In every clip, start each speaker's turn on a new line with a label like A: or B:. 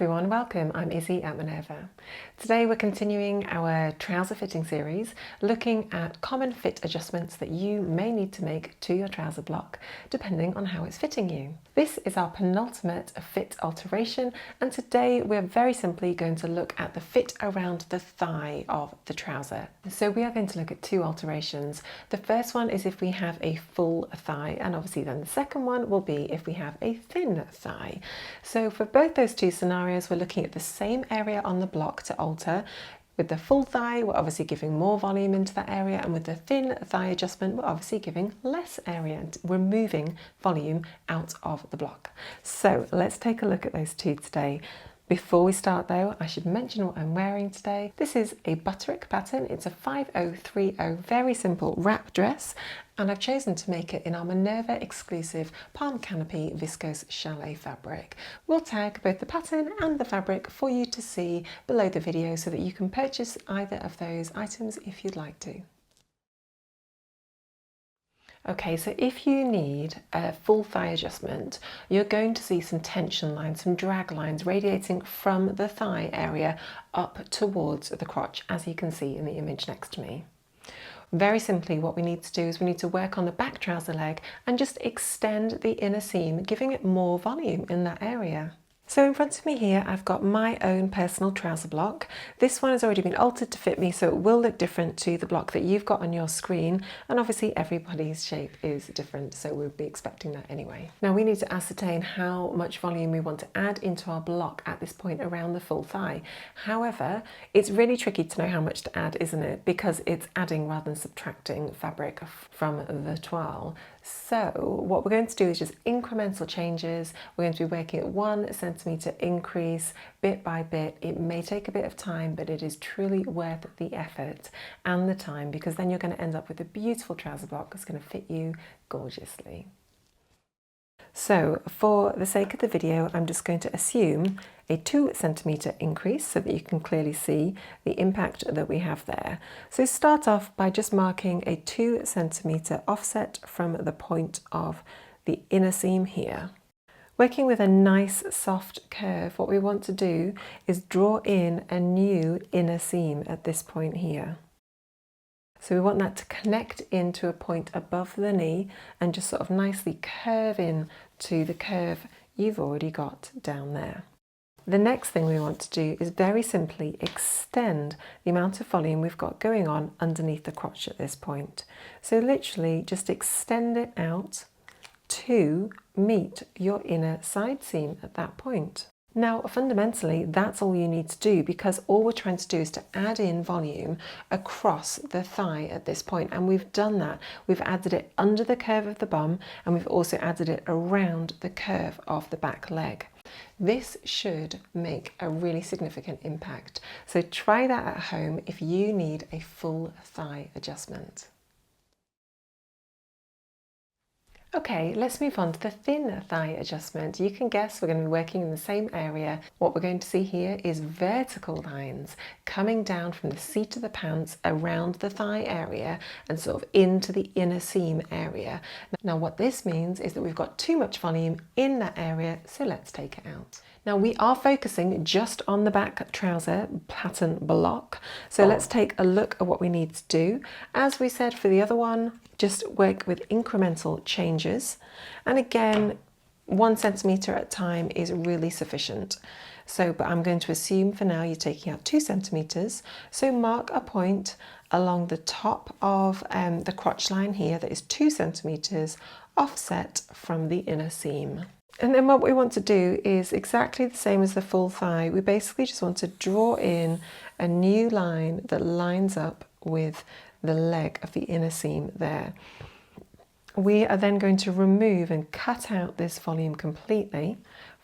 A: everyone, welcome. I'm Izzy at Minerva. Today we're continuing our trouser fitting series, looking at common fit adjustments that you may need to make to your trouser block, depending on how it's fitting you. This is our penultimate fit alteration, and today we're very simply going to look at the fit around the thigh of the trouser. So we are going to look at two alterations. The first one is if we have a full thigh, and obviously then the second one will be if we have a thin thigh. So for both those two scenarios, we're looking at the same area on the block to alter. With the full thigh, we're obviously giving more volume into that area, and with the thin thigh adjustment, we're obviously giving less area and removing volume out of the block. So let's take a look at those two today. Before we start though, I should mention what I'm wearing today. This is a butterick pattern. It's a 5030, very simple wrap dress, and I've chosen to make it in our Minerva exclusive palm canopy viscose chalet fabric. We'll tag both the pattern and the fabric for you to see below the video so that you can purchase either of those items if you'd like to. Okay, so if you need a full thigh adjustment, you're going to see some tension lines, some drag lines radiating from the thigh area up towards the crotch, as you can see in the image next to me. Very simply, what we need to do is we need to work on the back trouser leg and just extend the inner seam, giving it more volume in that area. So in front of me here, I've got my own personal trouser block. This one has already been altered to fit me, so it will look different to the block that you've got on your screen. And obviously everybody's shape is different, so we'll be expecting that anyway. Now we need to ascertain how much volume we want to add into our block at this point around the full thigh. However, it's really tricky to know how much to add, isn't it? Because it's adding rather than subtracting fabric from the toile. So what we're going to do is just incremental changes. We're going to be working at 1 centimetre increase bit by bit. It may take a bit of time, but it is truly worth the effort and the time, because then you're going to end up with a beautiful trouser block that's going to fit you gorgeously. So for the sake of the video, I'm just going to assume a 2 centimetre increase so that you can clearly see the impact that we have there. So start off by just marking a 2 centimetre offset from the point of the inner seam here. Working with a nice soft curve, what we want to do is draw in a new inner seam at this point here. So we want that to connect into a point above the knee and just sort of nicely curve in to the curve you've already got down there. The next thing we want to do is very simply extend the amount of volume we've got going on underneath the crotch at this point. So literally just extend it out to meet your inner side seam at that point. Now, fundamentally, that's all you need to do, because all we're trying to do is to add in volume across the thigh at this point, and we've done that. We've added it under the curve of the bum, and we've also added it around the curve of the back leg. This should make a really significant impact. So try that at home if you need a full thigh adjustment. Okay, let's move on to the thin thigh adjustment. You can guess we're going to be working in the same area. What we're going to see here is vertical lines coming down from the seat of the pants around the thigh area and sort of into the inner seam area. Now what this means is that we've got too much volume in that area, so let's take it out. Now we are focusing just on the back trouser pattern block, so let's take a look at what we need to do. As we said for the other one, just work with incremental changes, and again 1 centimetre at a time is really sufficient. So, but I'm going to assume for now you're taking out 2 centimetres, so mark a point along the top of the crotch line here that is 2 centimetres offset from the inner seam. And then what we want to do is exactly the same as the full thigh. We basically just want to draw in a new line that lines up with the leg of the inner seam there. We are then going to remove and cut out this volume completely,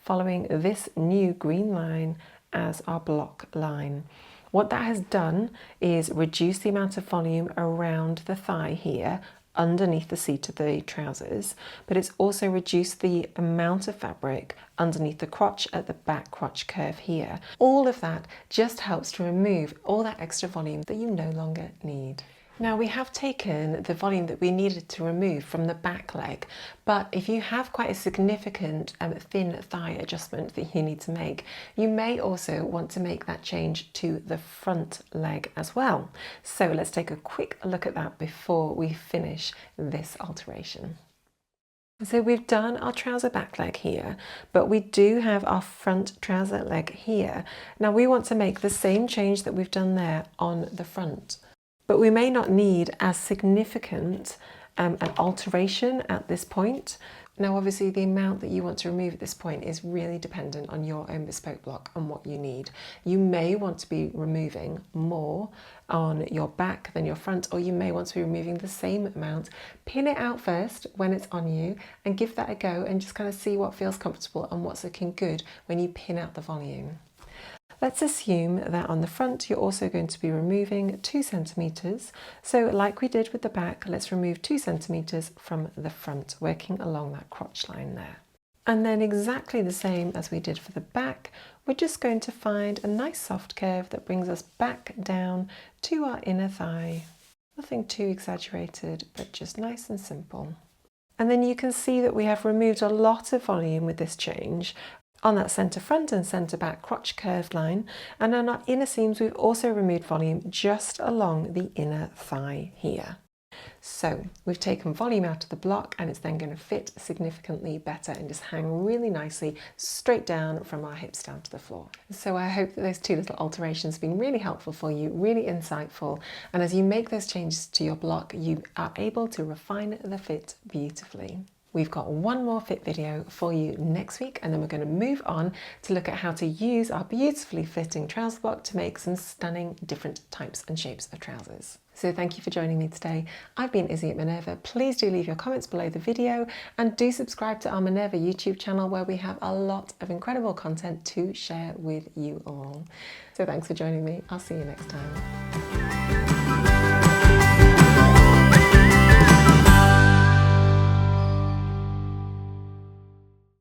A: following this new green line as our block line. What that has done is reduce the amount of volume around the thigh here, underneath the seat of the trousers, but it's also reduced the amount of fabric underneath the crotch at the back crotch curve here. All of that just helps to remove all that extra volume that you no longer need. Now we have taken the volume that we needed to remove from the back leg, but if you have quite a significant thin thigh adjustment that you need to make, you may also want to make that change to the front leg as well. So let's take a quick look at that before we finish this alteration. So we've done our trouser back leg here, but we do have our front trouser leg here. Now we want to make the same change that we've done there on the front, but we may not need as significant an alteration at this point. Now obviously the amount that you want to remove at this point is really dependent on your own bespoke block and what you need. You may want to be removing more on your back than your front, or you may want to be removing the same amount. Pin it out first when it's on you and give that a go and just kind of see what feels comfortable and what's looking good when you pin out the volume. Let's assume that on the front you're also going to be removing 2 centimeters. So like we did with the back, let's remove 2 centimeters from the front, working along that crotch line there. And then exactly the same as we did for the back, we're just going to find a nice soft curve that brings us back down to our inner thigh. Nothing too exaggerated, but just nice and simple. And then you can see that we have removed a lot of volume with this change on that centre front and centre back crotch curved line, and on our inner seams we've also removed volume just along the inner thigh here. So we've taken volume out of the block and it's then going to fit significantly better and just hang really nicely straight down from our hips down to the floor. So I hope that those 2 little alterations have been really helpful for you, really insightful, and as you make those changes to your block you are able to refine the fit beautifully. We've got one more fit video for you next week, and then we're going to move on to look at how to use our beautifully fitting trouser block to make some stunning different types and shapes of trousers. So thank you for joining me today. I've been Izzy at Minerva. Please do leave your comments below the video and do subscribe to our Minerva YouTube channel where we have a lot of incredible content to share with you all. So thanks for joining me. I'll see you next time.